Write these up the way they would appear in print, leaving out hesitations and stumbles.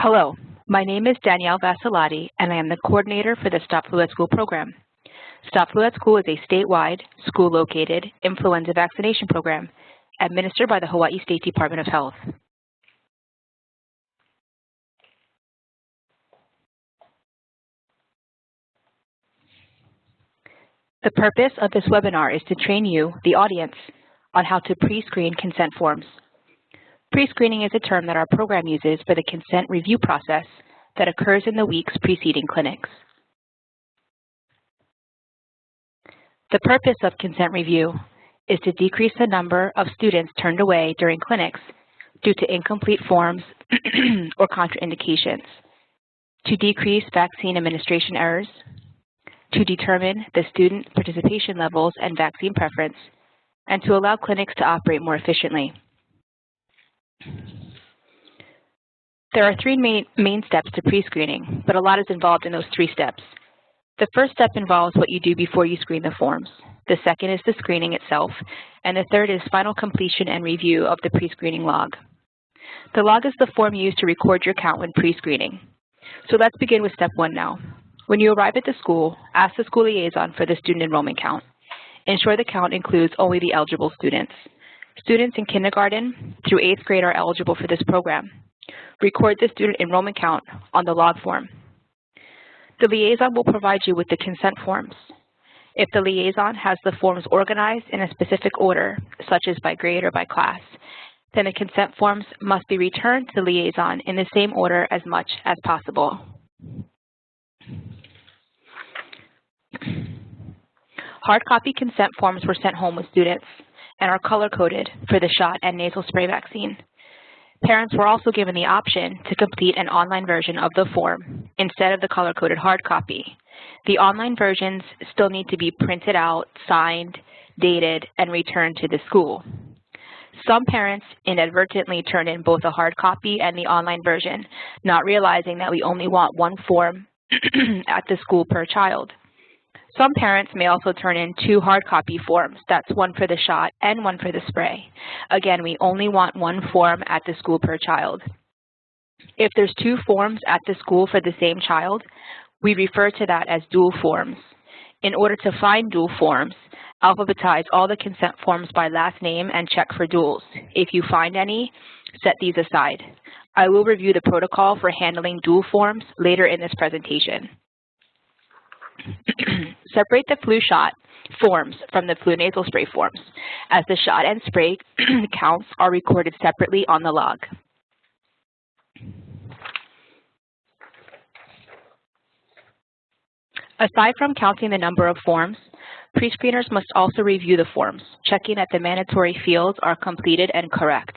Hello, my name is Danielle Vasilati, and I am the coordinator for the Stop Flu at School program. Stop Flu at School is a statewide, school-located influenza vaccination program administered by the Hawaii State Department of Health. The purpose of this webinar is to train you, the audience, on how to pre-screen consent forms. Pre-screening is a term that our program uses for the consent review process that occurs in the weeks preceding clinics. The purpose of consent review is to decrease the number of students turned away during clinics due to incomplete forms or contraindications, to decrease vaccine administration errors, to determine the student participation levels and vaccine preference, and to allow clinics to operate more efficiently. There are three main steps to pre-screening, but a lot is involved in those 3 steps. The first step involves what you do before you screen the forms. The second is the screening itself, and the third is final completion and review of the pre-screening log. The log is the form used to record your count when pre-screening. So let's begin with step 1 now. When you arrive at the school, ask the school liaison for the student enrollment count. Ensure the count includes only the eligible students. Students in kindergarten through 8th grade are eligible for this program. Record the student enrollment count on the log form. The liaison will provide you with the consent forms. If the liaison has the forms organized in a specific order, such as by grade or by class, then the consent forms must be returned to the liaison in the same order as much as possible. Hard copy consent forms were sent home with students and are color-coded for the shot and nasal spray vaccine. Parents were also given the option to complete an online version of the form instead of the color-coded hard copy. The online versions still need to be printed out, signed, dated, and returned to the school. Some parents inadvertently turn in both a hard copy and the online version, not realizing that we only want 1 form at the school per child. Some parents may also turn in 2 hard copy forms. That's 1 for the shot and 1 for the spray. Again, we only want 1 form at the school per child. If there's 2 forms at the school for the same child, we refer to that as dual forms. In order to find dual forms, alphabetize all the consent forms by last name and check for duals. If you find any, set these aside. I will review the protocol for handling dual forms later in this presentation. Separate the flu shot forms from the flu nasal spray forms, as the shot and spray counts are recorded separately on the log. Aside from counting the number of forms, pre-screeners must also review the forms, checking that the mandatory fields are completed and correct.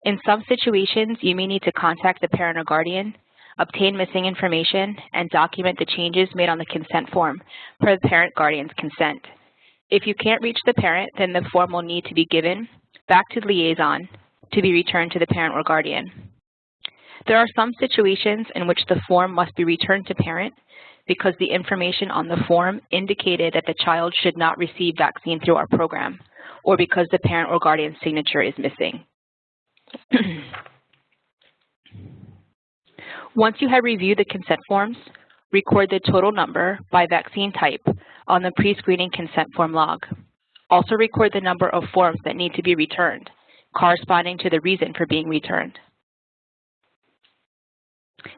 In some situations, you may need to contact the parent or guardian, obtain missing information, and document the changes made on the consent form per the parent-guardian's consent. If you can't reach the parent, then the form will need to be given back to the liaison to be returned to the parent or guardian. There are some situations in which the form must be returned to parent because the information on the form indicated that the child should not receive vaccine through our program, or because the parent or guardian's signature is missing. Once you have reviewed the consent forms, record the total number by vaccine type on the pre-screening consent form log. Also record the number of forms that need to be returned, corresponding to the reason for being returned.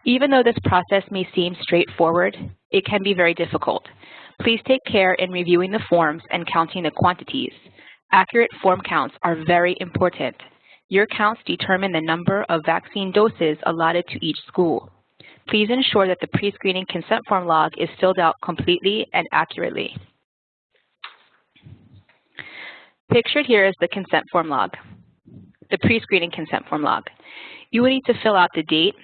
Even though this process may seem straightforward, it can be very difficult. Please take care in reviewing the forms and counting the quantities. Accurate form counts are very important. Your counts determine the number of vaccine doses allotted to each school. Please ensure that the pre-screening consent form log is filled out completely and accurately. Pictured here is the consent form log, the pre-screening consent form log. You will need to fill out the date,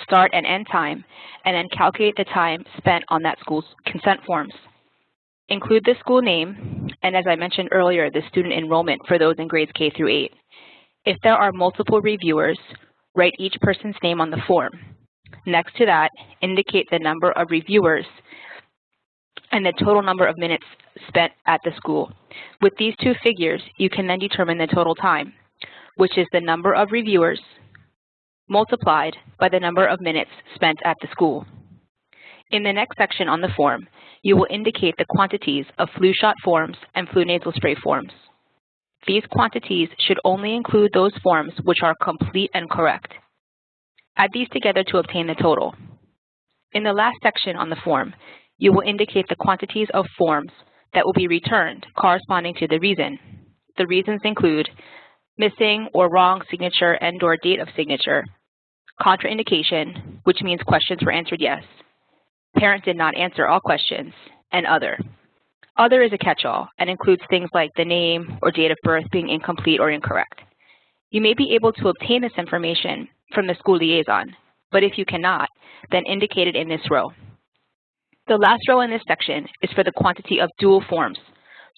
start and end time, and then calculate the time spent on that school's consent forms. Include the school name, and as I mentioned earlier, the student enrollment for those in grades K through 8. If there are multiple reviewers, write each person's name on the form. Next to that, indicate the number of reviewers and the total number of minutes spent at the school. With these 2 figures, you can then determine the total time, which is the number of reviewers multiplied by the number of minutes spent at the school. In the next section on the form, you will indicate the quantities of flu shot forms and flu nasal spray forms. These quantities should only include those forms which are complete and correct. Add these together to obtain the total. In the last section on the form, you will indicate the quantities of forms that will be returned corresponding to the reason. The reasons include missing or wrong signature and/or date of signature, contraindication, which means questions were answered yes, parent did not answer all questions, and other. Other is a catch-all and includes things like the name or date of birth being incomplete or incorrect. You may be able to obtain this information from the school liaison, but if you cannot, then indicate it in this row. The last row in this section is for the quantity of dual forms,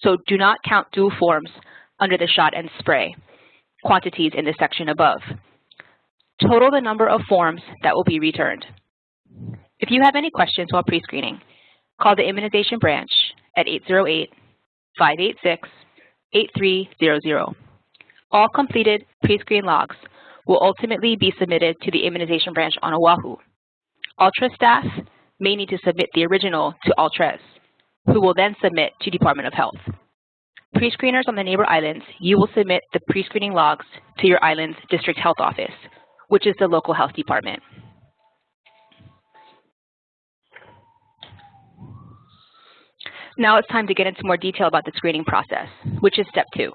so do not count dual forms under the shot and spray quantities in the section above. Total the number of forms that will be returned. If you have any questions while pre-screening, call the immunization branch at 808-586-8300. All completed pre-screen logs will ultimately be submitted to the immunization branch on Oahu. Ultra staff may need to submit the original to Ultras, who will then submit to Department of Health. Pre-screeners on the neighbor islands, you will submit the pre-screening logs to your island's district health office, which is the local health department. Now it's time to get into more detail about the screening process, which is step 2.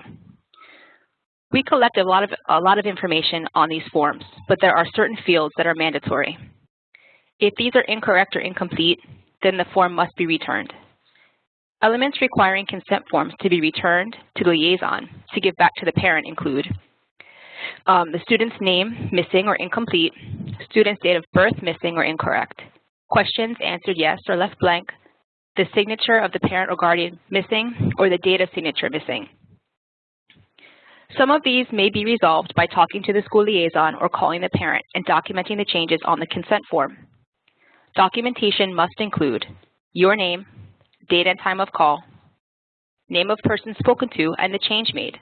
We collect a lot of information on these forms, but there are certain fields that are mandatory. If these are incorrect or incomplete, then the form must be returned. Elements requiring consent forms to be returned to the liaison to give back to the parent include the student's name missing or incomplete, student's date of birth missing or incorrect, questions answered yes or left blank, the signature of the parent or guardian missing, or the date of signature missing. Some of these may be resolved by talking to the school liaison or calling the parent and documenting the changes on the consent form. Documentation must include your name, date and time of call, name of person spoken to, and the change made.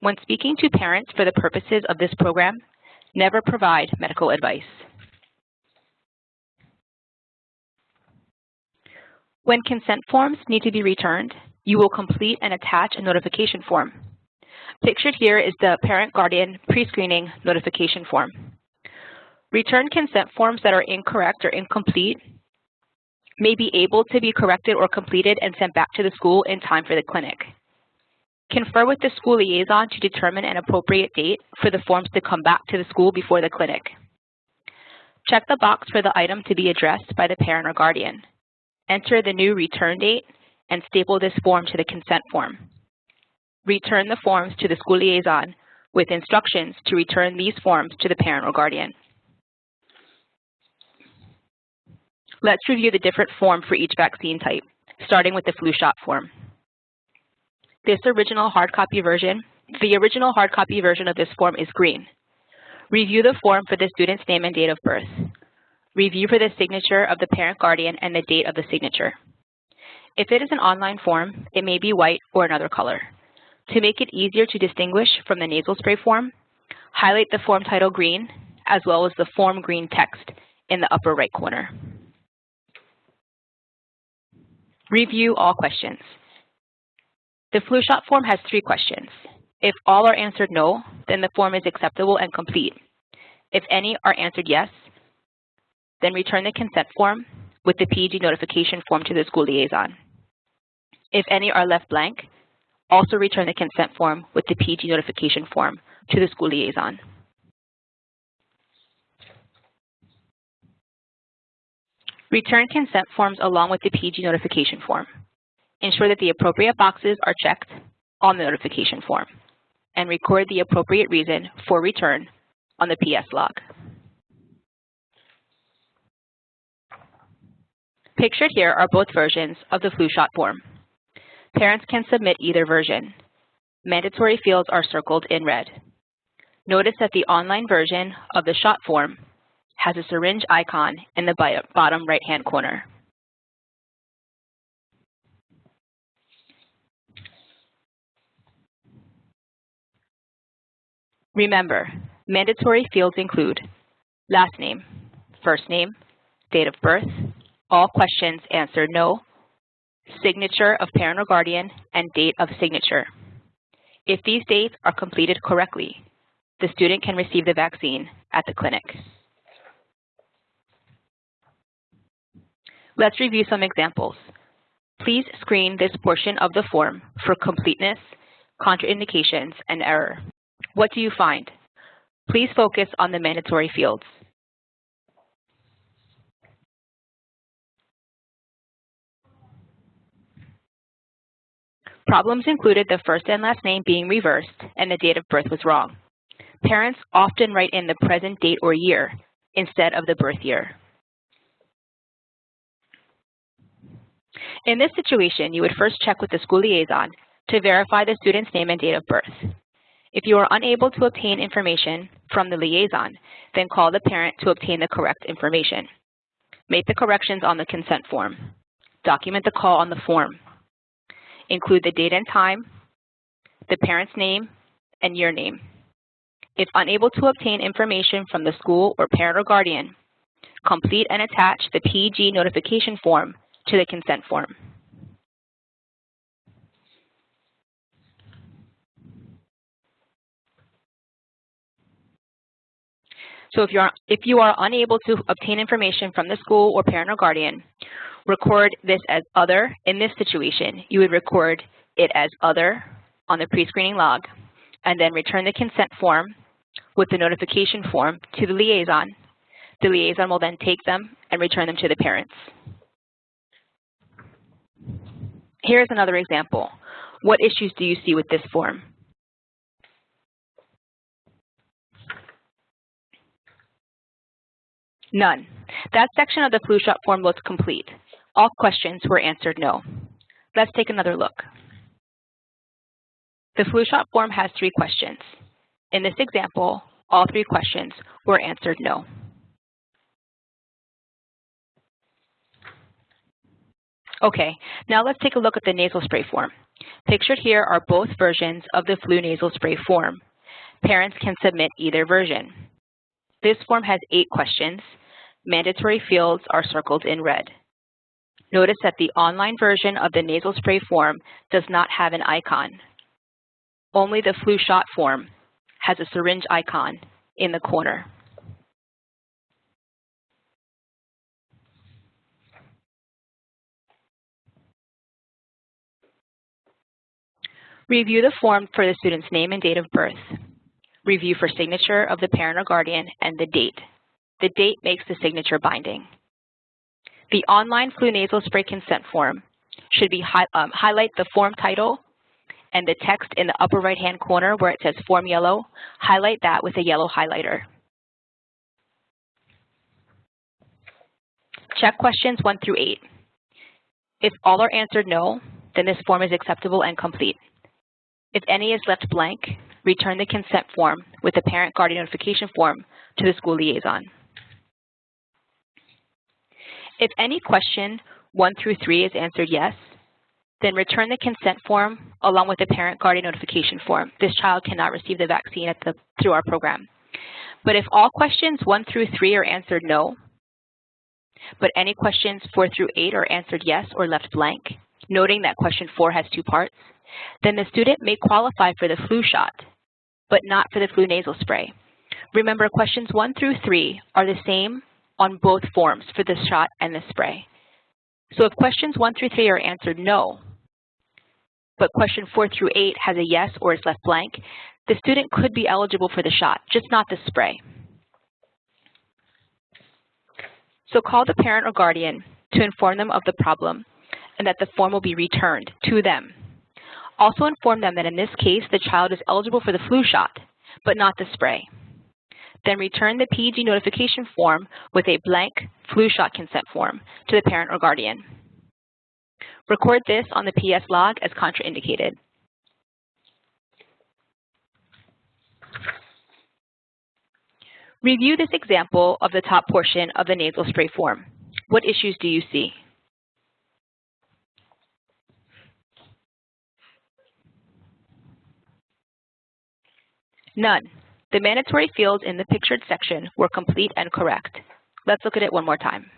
When speaking to parents for the purposes of this program, never provide medical advice. When consent forms need to be returned, you will complete and attach a notification form. Pictured here is the parent-guardian pre-screening notification form. Return consent forms that are incorrect or incomplete may be able to be corrected or completed and sent back to the school in time for the clinic. Confer with the school liaison to determine an appropriate date for the forms to come back to the school before the clinic. Check the box for the item to be addressed by the parent or guardian. Enter the new return date and staple this form to the consent form. Return the forms to the school liaison with instructions to return these forms to the parent or guardian. Let's review the different form for each vaccine type, starting with the flu shot form. The original hard copy version of this form is green. Review the form for the student's name and date of birth. Review for the signature of the parent guardian and the date of the signature. If it is an online form, it may be white or another color. To make it easier to distinguish from the nasal spray form, highlight the form title green, as well as the form green text in the upper right corner. Review all questions. The flu shot form has 3 questions. If all are answered no, then the form is acceptable and complete. If any are answered yes, then return the consent form with the PG notification form to the school liaison. If any are left blank, also return the consent form with the PG notification form to the school liaison. Return consent forms along with the PG notification form. Ensure that the appropriate boxes are checked on the notification form, and record the appropriate reason for return on the PS log. Pictured here are both versions of the flu shot form. Parents can submit either version. Mandatory fields are circled in red. Notice that the online version of the shot form has a syringe icon in the bottom right-hand corner. Remember, mandatory fields include last name, first name, date of birth, all questions answered no, signature of parent or guardian, and date of signature. If these dates are completed correctly, the student can receive the vaccine at the clinic. Let's review some examples. Please screen this portion of the form for completeness, contraindications, and error. What do you find? Please focus on the mandatory fields. Problems included the first and last name being reversed and the date of birth was wrong. Parents often write in the present date or year instead of the birth year. In this situation, you would first check with the school liaison to verify the student's name and date of birth. If you are unable to obtain information from the liaison, then call the parent to obtain the correct information. Make the corrections on the consent form. Document the call on the form. Include the date and time, the parent's name, and your name. If unable to obtain information from the school or parent or guardian, complete and attach the PG notification form to the consent form. So if you are unable to obtain information from the school or parent or guardian, record this as other. In this situation, you would record it as other on the pre-screening log, and then return the consent form with the notification form to the liaison. The liaison will then take them and return them to the parents. Here's another example. What issues do you see with this form? None. That section of the flu shot form looks complete. All questions were answered no. Let's take another look. The flu shot form has 3 questions. In this example, all 3 questions were answered no. Okay, now let's take a look at the nasal spray form. Pictured here are both versions of the flu nasal spray form. Parents can submit either version. This form has 8 questions. Mandatory fields are circled in red. Notice that the online version of the nasal spray form does not have an icon. Only the flu shot form has a syringe icon in the corner. Review the form for the student's name and date of birth. Review for signature of the parent or guardian and the date. The date makes the signature binding. The online flu nasal spray consent form should be highlight the form title and the text in the upper right-hand corner where it says Form Yellow, highlight that with a yellow highlighter. Check questions 1 through 8. If all are answered no, then this form is acceptable and complete. If any is left blank, return the consent form with the parent guardian notification form to the school liaison. If any question 1 through 3 is answered yes, then return the consent form along with the parent guardian notification form. This child cannot receive the vaccine through our program. But if all questions 1 through 3 are answered no, but any questions 4 through 8 are answered yes or left blank, noting that question 4 has 2 parts, then the student may qualify for the flu shot, but not for the flu nasal spray. Remember, questions 1 through 3 are the same on both forms for the shot and the spray. So if questions 1 through 3 are answered no, but question 4 through 8 has a yes or is left blank, the student could be eligible for the shot, just not the spray. So call the parent or guardian to inform them of the problem and that the form will be returned to them. Also inform them that in this case, the child is eligible for the flu shot, but not the spray. Then return the PG notification form with a blank flu shot consent form to the parent or guardian. Record this on the PS log as contraindicated. Review this example of the top portion of the nasal spray form. What issues do you see? None. The mandatory fields in the pictured section were complete and correct. Let's look at it one more time.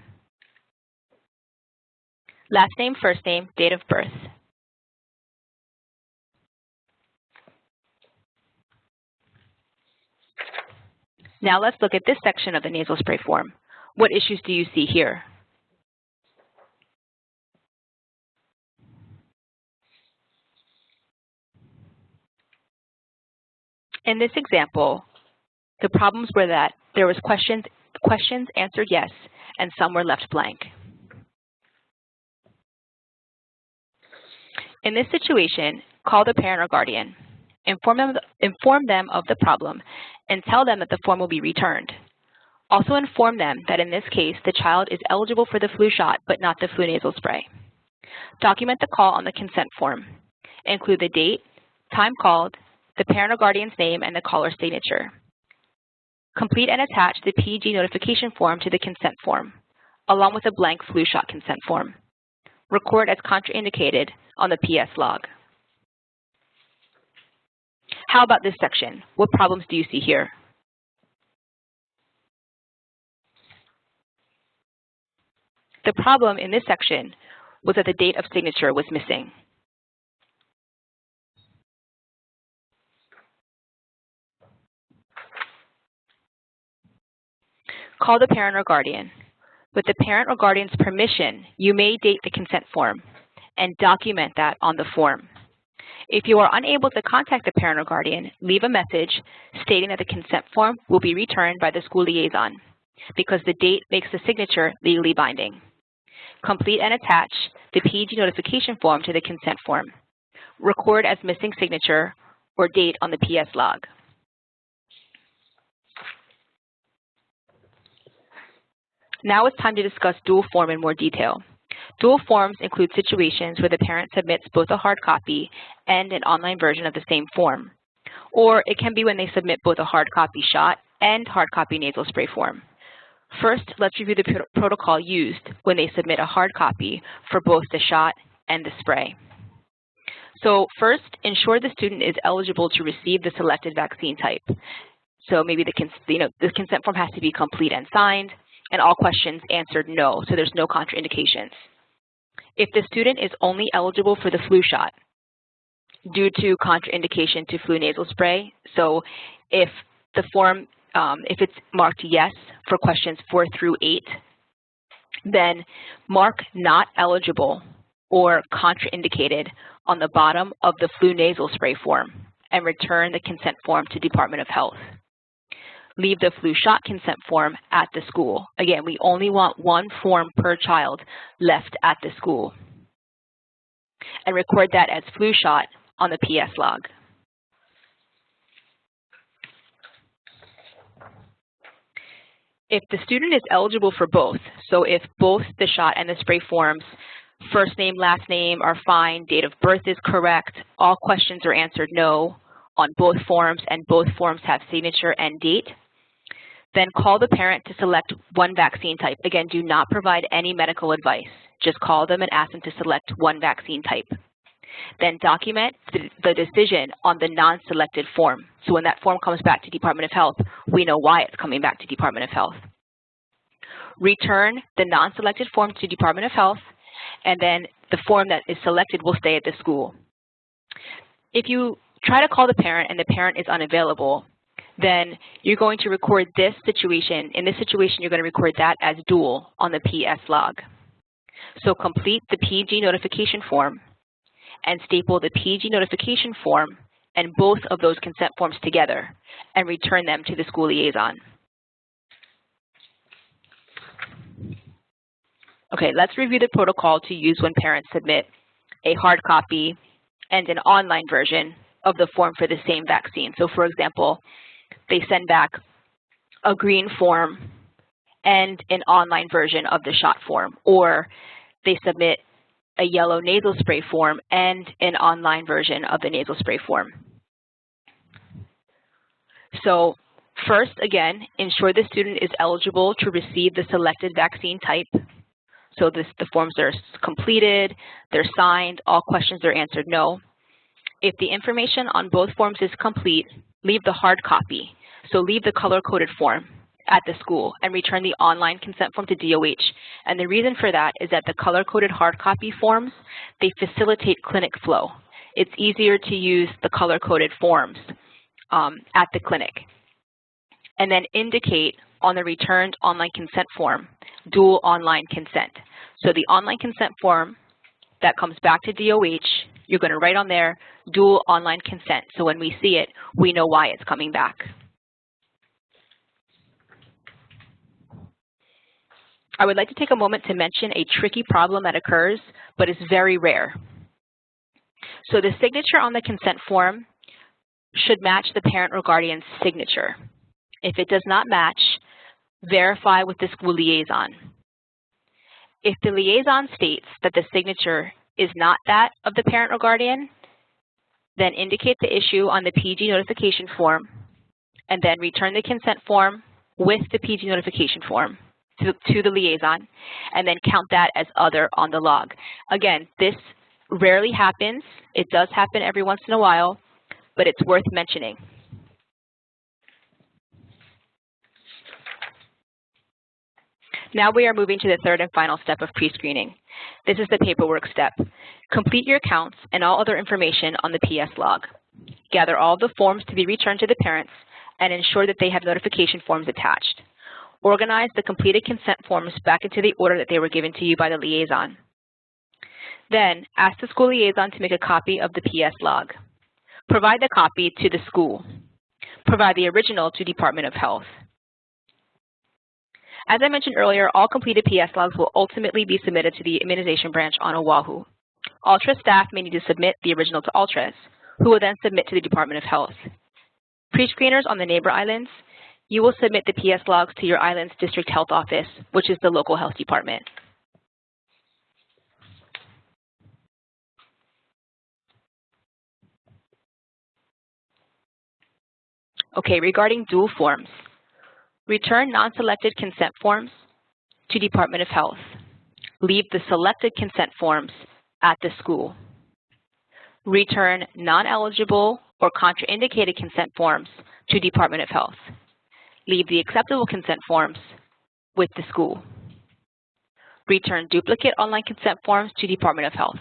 Last name, first name, date of birth. Now let's look at this section of the nasal spray form. What issues do you see here? In this example, the problems were that there was questions answered yes, and some were left blank. In this situation, call the parent or guardian, inform them of the problem, and tell them that the form will be returned. Also inform them that in this case, the child is eligible for the flu shot, but not the flu nasal spray. Document the call on the consent form. Include the date, time called, the parent or guardian's name, and the caller's signature. Complete and attach the PG notification form to the consent form, along with a blank flu shot consent form. Record as contraindicated on the PS log. How about this section? What problems do you see here? The problem in this section was that the date of signature was missing. Call the parent or guardian. With the parent or guardian's permission, you may date the consent form and document that on the form. If you are unable to contact the parent or guardian, leave a message stating that the consent form will be returned by the school liaison because the date makes the signature legally binding. Complete and attach the PG notification form to the consent form. Record as missing signature or date on the PS log. Now it's time to discuss dual form in more detail. Dual forms include situations where the parent submits both a hard copy and an online version of the same form. Or it can be when they submit both a hard copy shot and hard copy nasal spray form. First, let's review the protocol used when they submit a hard copy for both the shot and the spray. So first, ensure the student is eligible to receive the selected vaccine type. So maybe the consent form has to be complete and signed, and all questions answered no, so there's no contraindications. If the student is only eligible for the flu shot due to contraindication to flu nasal spray, so if the form, if it's marked yes for questions 4 through 8, then mark not eligible or contraindicated on the bottom of the flu nasal spray form and return the consent form to Department of Health. Leave the flu shot consent form at the school. Again, we only want one form per child left at the school. And record that as flu shot on the PS log. If the student is eligible for both, so if both the shot and the spray forms, first name, last name are fine, date of birth is correct, all questions are answered no on both forms, and both forms have signature and date, then call the parent to select one vaccine type. Again, do not provide any medical advice. Just call them and ask them to select one vaccine type. Then document the decision on the non-selected form. So when that form comes back to Department of Health, we know why it's coming back to Department of Health. Return the non-selected form to Department of Health, and then the form that is selected will stay at the school. If you try to call the parent and the parent is unavailable, then you're going to record this situation. In this situation, you're going to record that as dual on the PS log. So complete the PG notification form and staple the PG notification form and both of those consent forms together and return them to the school liaison. Okay, let's review the protocol to use when parents submit a hard copy and an online version of the form for the same vaccine. So for example, they send back a green form and an online version of the shot form, or they submit a yellow nasal spray form and an online version of the nasal spray form. So first, again, ensure the student is eligible to receive the selected vaccine type. So the forms are completed, they're signed, all questions are answered no. If the information on both forms is complete, leave the hard copy. So leave the color-coded form at the school and return the online consent form to DOH. And the reason for that is that the color-coded hard copy forms, they facilitate clinic flow. It's easier to use the color-coded forms at the clinic. And then indicate on the returned online consent form, dual online consent. So the online consent form that comes back to DOH, you're going to write on there, dual online consent. So when we see it, we know why it's coming back. I would like to take a moment to mention a tricky problem that occurs, but is very rare. So the signature on the consent form should match the parent or guardian's signature. If it does not match, verify with the school liaison. If the liaison states that the signature is not that of the parent or guardian, then indicate the issue on the PG notification form, and then return the consent form with the PG notification form to the liaison, and then count that as other on the log. Again, this rarely happens. It does happen every once in a while, but it's worth mentioning. Now we are moving to the third and final step of pre-screening. This is the paperwork step. Complete your counts and all other information on the PS log. Gather all the forms to be returned to the parents and ensure that they have notification forms attached. Organize the completed consent forms back into the order that they were given to you by the liaison. Then, ask the school liaison to make a copy of the PS log. Provide the copy to the school. Provide the original to Department of Health. As I mentioned earlier, all completed PS logs will ultimately be submitted to the immunization branch on Oahu. Ultra staff may need to submit the original to Ultras, who will then submit to the Department of Health. Pre-screeners on the neighbor islands, you will submit the PS logs to your island's district health office, which is the local health department. Okay, regarding dual forms, return non-selected consent forms to Department of Health. Leave the selected consent forms at the school. Return non-eligible or contraindicated consent forms to Department of Health. Leave the acceptable consent forms with the school. Return duplicate online consent forms to Department of Health.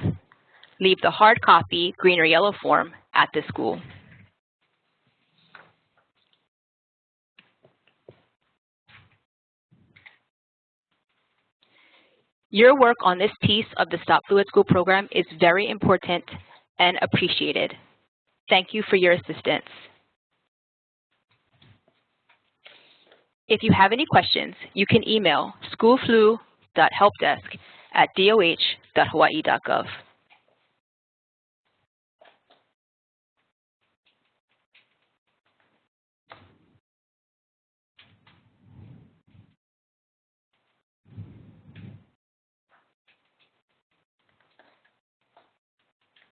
Leave the hard copy green or yellow form at the school. Your work on this piece of the Stop Flu at School program is very important and appreciated. Thank you for your assistance. If you have any questions, you can email schoolflu.helpdesk@doh.hawaii.gov.